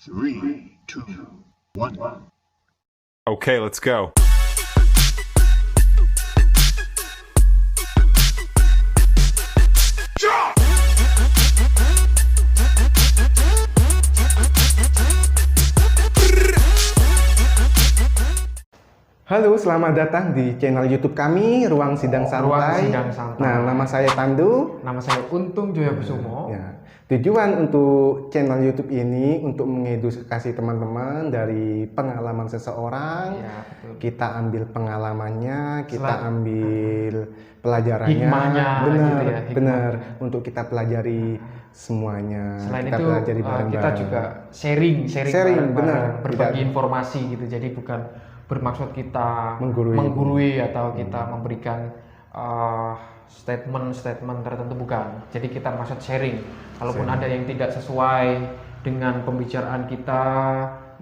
Three, two, one. Okay, let's go. Halo, selamat datang di channel YouTube kami, Ruang Sidang Santai. Ruang Sidang Santai. Nah, nama saya Tandu. Nama saya Untung Joyokusumo. Ya. Tujuan untuk channel YouTube ini untuk mengedukasi teman-teman dari pengalaman seseorang. Ya, betul. Kita ambil pengalamannya, kita ambil pelajarannya. Hikmahnya, benar, gitu ya, hikmah. benar. Untuk kita pelajari semuanya. Selain kita itu, pelajari bareng-bareng. kita juga sharing Sharing, benar. berbagi Tidak- informasi gitu. Jadi bukan bermaksud kita Menggurui. atau kita memberikan statement tertentu, bukan. Jadi kita maksud sharing. Kalaupun ada yang tidak sesuai dengan pembicaraan kita,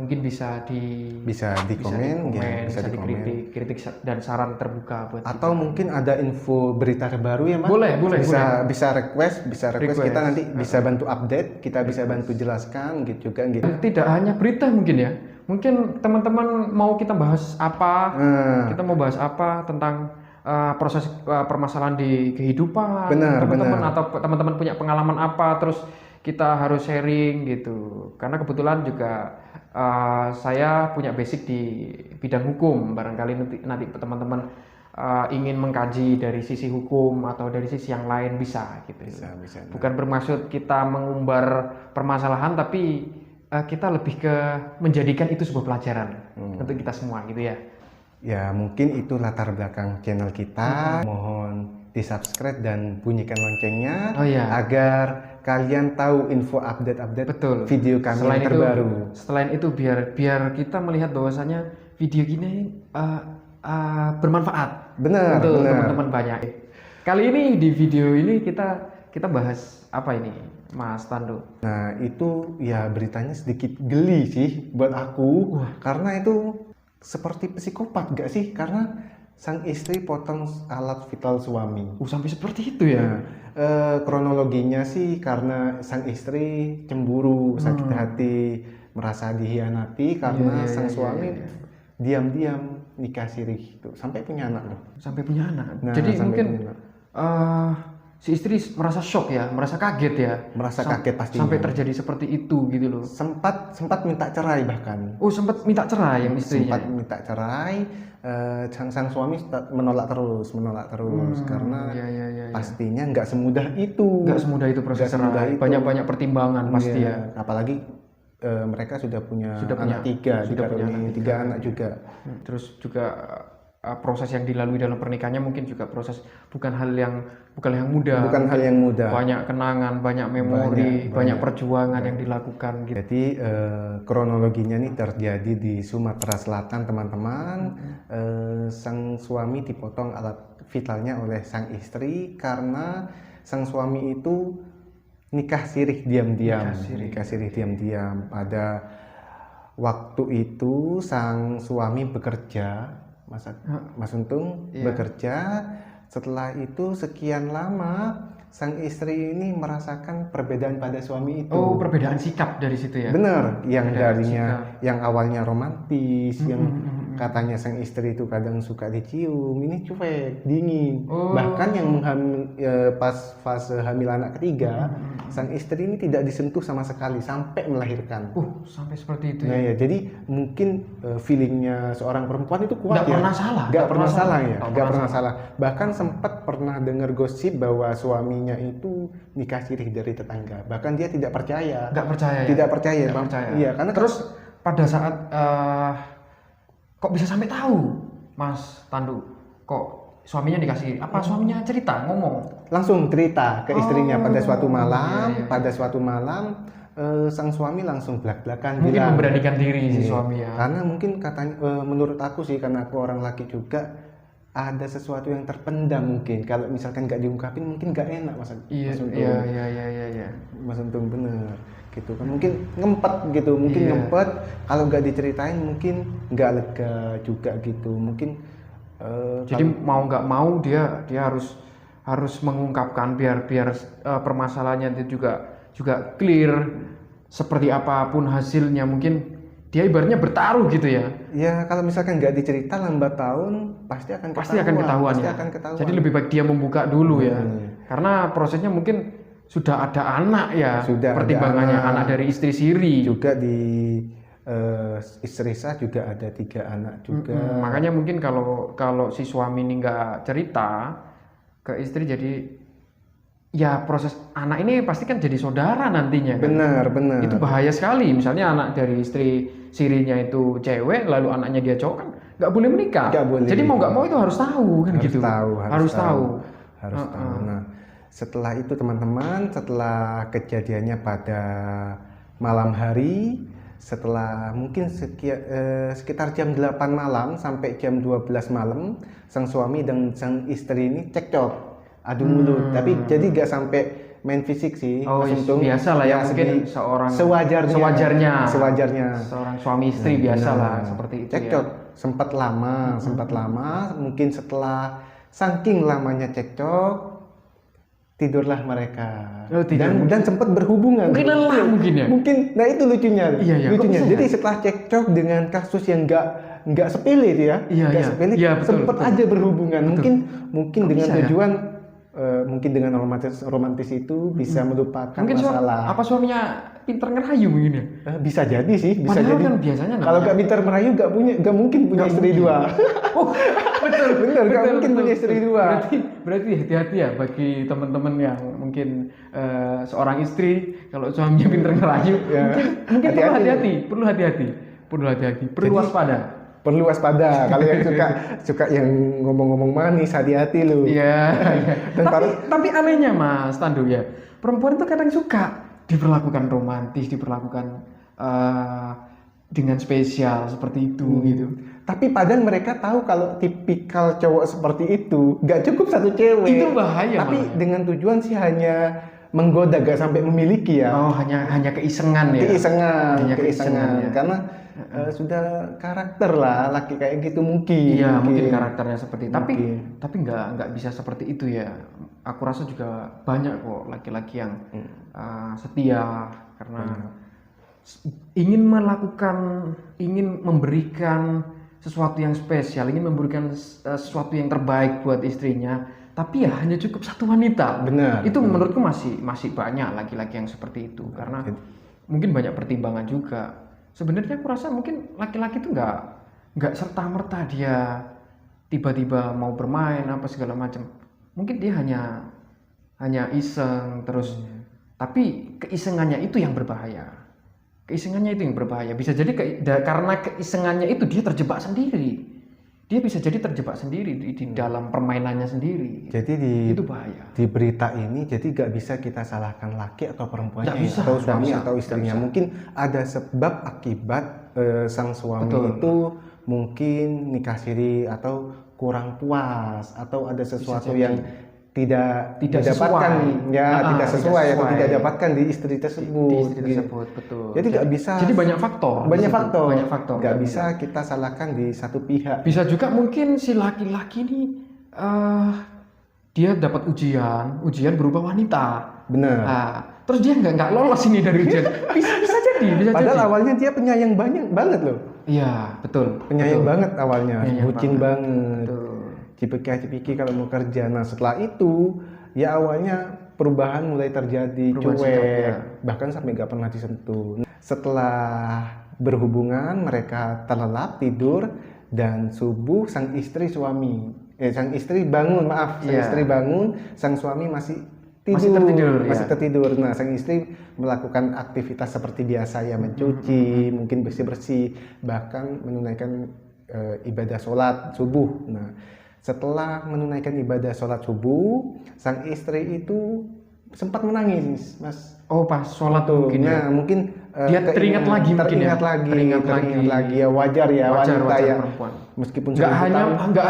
mungkin bisa di komen, ya, bisa di komen. kritik dan saran terbuka buat Atau kita. mungkin ada info berita terbaru ya, Mas? Boleh. Bisa request Request. kita nanti bisa bantu update, kita bisa bantu jelaskan gitu kan gitu. Dan tidak hanya berita mungkin ya. Mungkin teman-teman mau kita bahas apa? Kita mau bahas apa tentang proses permasalahan di kehidupan Benar, teman-teman, benar. atau teman-teman punya pengalaman apa, terus kita harus sharing gitu. Karena kebetulan juga saya punya basic di bidang hukum. Barangkali nanti teman-teman ingin mengkaji dari sisi hukum atau dari sisi yang lain bisa gitu. Bisa. Bukan bermaksud kita mengumbar permasalahan, tapi kita lebih ke menjadikan itu sebuah pelajaran untuk kita semua gitu ya. Ya, mungkin itu latar belakang channel kita. Mohon di-subscribe dan bunyikan loncengnya Oh, iya. agar kalian tahu info update Betul. video kami yang terbaru. Selain itu biar kita melihat bahwasanya video gini bermanfaat Benar, untuk benar. teman-teman banyak. Kali ini di video ini kita bahas apa ini, Mas Tandu? Nah, itu ya beritanya sedikit geli sih buat aku. Karena itu seperti psikopat gak sih? Karena sang istri potong alat vital suami. Sampai seperti itu ya? Nah, kronologinya sih karena sang istri cemburu, sakit hati, merasa dihianati karena sang suami diam-diam nikah siri itu sampai punya anak loh. Sampai punya anak. Nah, Jadi sampai mungkin punya anak. si istri merasa shock ya, merasa kaget ya. Merasa kaget pastinya. Sampai terjadi seperti itu gitu loh. Sempat minta cerai bahkan. Sempat minta cerai yang istrinya. Sempat minta cerai, sang suami menolak terus karena Iya. pastinya nggak semudah itu. Nggak semudah itu proses Nggak semudah cerai. itu. Banyak pertimbangan pasti Iya, ya. apalagi mereka sudah punya Sudah anak tiga, sudah punya dikaruniai anak 3 anak juga. Terus juga proses yang dilalui dalam pernikahannya mungkin juga proses bukan hal yang mudah. Bukan hal yang mudah. Banyak kenangan, banyak memori, banyak perjuangan yang dilakukan gitu. Jadi kronologinya nih terjadi di Sumatera Selatan, teman-teman. Sang suami dipotong alat vitalnya oleh sang istri karena sang suami itu nikah sirih diam-diam. Pada waktu itu sang suami bekerja, Mas Untung bekerja. Setelah itu sekian lama sang istri ini merasakan perbedaan pada suami itu. Perbedaan sikap dari situ ya. Bener, yang Perbedaan darinya yang awalnya romantis, yang katanya sang istri itu kadang suka dicium, ini cuek, dingin. Bahkan yang pas fase hamil anak ketiga, sang istri ini tidak disentuh sama sekali sampai melahirkan. Sampai seperti itu Nah ya. ya, jadi mungkin feelingnya seorang perempuan itu kuat Nggak ya. pernah salah. Nggak pernah salah ya. Nggak Nggak pernah pernah salah. Bahkan sempat pernah dengar gosip bahwa suaminya itu nikah sirih dari tetangga. Bahkan dia tidak percaya. Nggak percaya ya? Tidak percaya. Nggak Bang. percaya. Iya, karena Terus pada saat kok bisa sampai tahu, Mas Tandu? Kok suaminya dikasih apa? Suaminya cerita, ngomong. langsung cerita ke istrinya pada suatu malam. Iya. Pada suatu malam sang suami langsung belak-belakan Mungkin bilang. memberanikan diri si Iya. suami ya. Karena mungkin katanya menurut aku sih, karena aku orang laki juga, ada sesuatu yang terpendam mungkin. Kalau misalkan nggak diungkapin mungkin nggak enak Mas Untung. Iya. Mas Untung bener gitu kan, mungkin ngempet gitu, mungkin Iya. ngempet kalau nggak diceritain mungkin nggak lega juga gitu, mungkin Jadi mau nggak mau dia harus mengungkapkan biar permasalahannya itu juga clear. seperti apapun hasilnya mungkin dia ibaratnya bertaruh gitu ya. Ya kalau misalkan nggak dicerita lambat tahun pasti akan Pasti akan ketahuan pasti ya. akan ketahuan. Jadi lebih baik dia membuka dulu ya. Hmm. Karena prosesnya mungkin sudah ada anak ya. Sudah ada pertimbangannya anak. anak dari istri siri. Juga di istri sah juga ada 3 anak juga. Makanya mungkin kalau si suami ini nggak cerita ke istri, jadi ya proses anak ini pasti kan jadi saudara nantinya kan. Benar. Itu bahaya sekali. Misalnya anak dari istri sirinya itu cewek, lalu anaknya dia cowok, kan nggak boleh menikah. Nggak boleh. Jadi mau nggak mau itu harus tahu kan Harus gitu. tahu, Harus tahu. Harus tahu. Nah, setelah itu teman-teman, setelah kejadiannya pada malam hari, setelah mungkin sekitar jam 8 malam sampai jam 12 malam, sang suami dan sang istri ini cekcok, adu mulut. Tapi jadi nggak sampai main fisik sih. Oh, Mas Untung. biasa lah ya, mungkin seorang sewajarnya seorang suami istri biasa lah seperti itu cekcok. ya. Sempat lama, mungkin setelah saking lamanya cekcok, tidurlah mereka. Oh, tidur. Dan sempat berhubungan. Mungkin lelah mungkin ya. Mungkin, nah itu lucunya. Iya, lucunya. kok bisa Jadi ya? setelah cekcok dengan kasus yang nggak sepele itu ya, Iya, nggak iya. sepele, Iya, betul, sempat betul. aja berhubungan. Mungkin Kok dengan bisa ya? tujuan, mungkin dengan romantis itu bisa melupakan Mungkin masalah. apa suaminya pinter ngerayu mungkin ya. Bisa jadi sih, bisa Padahal jadi. kan biasanya Kalau nggak pintar merayu, nggak mungkin punya istri dua. Oh, betul. Bener, nggak mungkin punya istri dua. Berarti hati-hati ya bagi teman-teman yang mungkin seorang istri kalau suaminya pinter ngerayu, Ya. mungkin Hati-hati. perlu hati-hati, perlu waspada. Perlu waspada. Kalau yang suka yang ngomong-ngomong manis, hati-hati lu. Iya. Dan tapi anehnya Mas Tandu ya, perempuan itu kadang suka diperlakukan romantis, diperlakukan dengan spesial seperti itu gitu. Tapi padahal mereka tahu kalau tipikal cowok seperti itu nggak cukup satu cewek. Itu bahaya Tapi malah. dengan tujuan sih hanya menggoda, gak sampai memiliki ya. Oh, hanya keisengan ya. Hanya Keisengan. ya. Karena sudah karakter lah laki kayak gitu mungkin. Iya, mungkin karakternya seperti itu. Mungkin. Tapi nggak bisa seperti itu ya. Aku rasa juga banyak kok laki-laki yang setia karena ingin memberikan sesuatu yang spesial, ingin memberikan sesuatu yang terbaik buat istrinya. Tapi ya hanya cukup satu wanita. Benar. Itu menurutku masih banyak laki-laki yang seperti itu karena mungkin banyak pertimbangan juga. Sebenarnya aku rasa mungkin laki-laki itu nggak serta-merta dia tiba-tiba mau bermain apa segala macam. Mungkin dia hanya iseng terus, tapi keisengannya itu yang berbahaya. Bisa jadi karena keisengannya itu dia terjebak sendiri. Dia bisa jadi terjebak sendiri di dalam permainannya sendiri. Jadi itu bahaya. Di berita ini jadi gak bisa kita salahkan laki atau perempuannya Nggak bisa, atau suami nggak bisa, atau istrinya. nggak bisa. Mungkin ada sebab akibat sang suami Betul. itu mungkin nikah siri atau kurang puas atau ada sesuatu jadi. yang tidak Tidak didapatkan sesuai. tidak sesuai atau sesuai. tidak dapatkan di istri tersebut. Di istri gitu. tersebut, betul. Jadi nggak bisa. Jadi banyak faktor. Banyak di situ. faktor. Banyak faktor. Nggak bisa kita salahkan di satu pihak. Bisa juga mungkin si laki-laki ini dia dapat ujian berubah wanita. Benar. Nah, terus dia nggak lolos ini dari ujian. Bisa jadi. Padahal awalnya dia penyayang banget loh. Iya, betul. Penyayang betul. banget awalnya, Penyayang bucin banget. Betul. Cipiki kalau mau kerja. Nah setelah itu ya awalnya perubahan mulai terjadi, Perubahan cuek, sikap, ya. bahkan sampai nggak pernah disentuh. Setelah berhubungan mereka terlelap tidur dan subuh sang istri bangun, Iya. sang suami masih Masih tertidur. Nah, sang istri melakukan aktivitas seperti biasa ya, mencuci, mungkin bersih-bersih, bahkan menunaikan ibadah sholat subuh. Nah, setelah menunaikan ibadah sholat subuh, sang istri itu sempat menangis, Mas. Oh, pas sholat mungkin ya. Nah, mungkin Dia teringat lagi mungkin ya. teringat lagi ya, wajar ya, wanita wajar ya. perempuan. Meskipun Nggak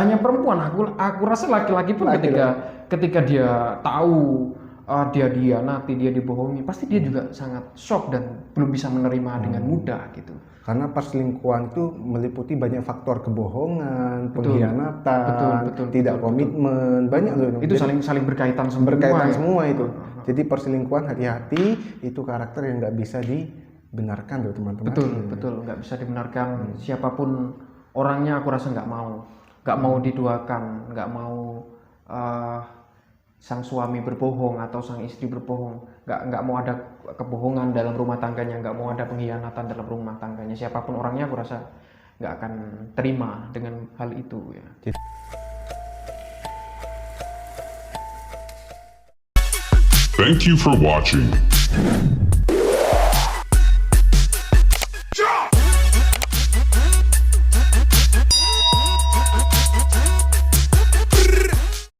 hanya perempuan, aku rasa laki-laki pun ketika dia tahu dia nanti dia dibohongi, pasti dia juga sangat shock dan belum bisa menerima dengan mudah gitu. Karena perselingkuhan itu meliputi banyak faktor kebohongan, Betul. pengkhianatan, Betul. tidak komitmen, banyak loh. Itu Jadi, saling berkaitan semua. berkaitan ya. semua itu. Jadi perselingkuhan hati-hati, itu karakter yang nggak bisa benarkan loh teman-teman. Betul, nggak bisa dibenarkan. Siapapun orangnya, aku rasa nggak mau diduakan, nggak mau sang suami berbohong atau sang istri berbohong, nggak mau ada kebohongan dalam rumah tangganya, nggak mau ada pengkhianatan dalam rumah tangganya. Siapapun orangnya, aku rasa nggak akan terima dengan hal itu ya. Thank you for watching.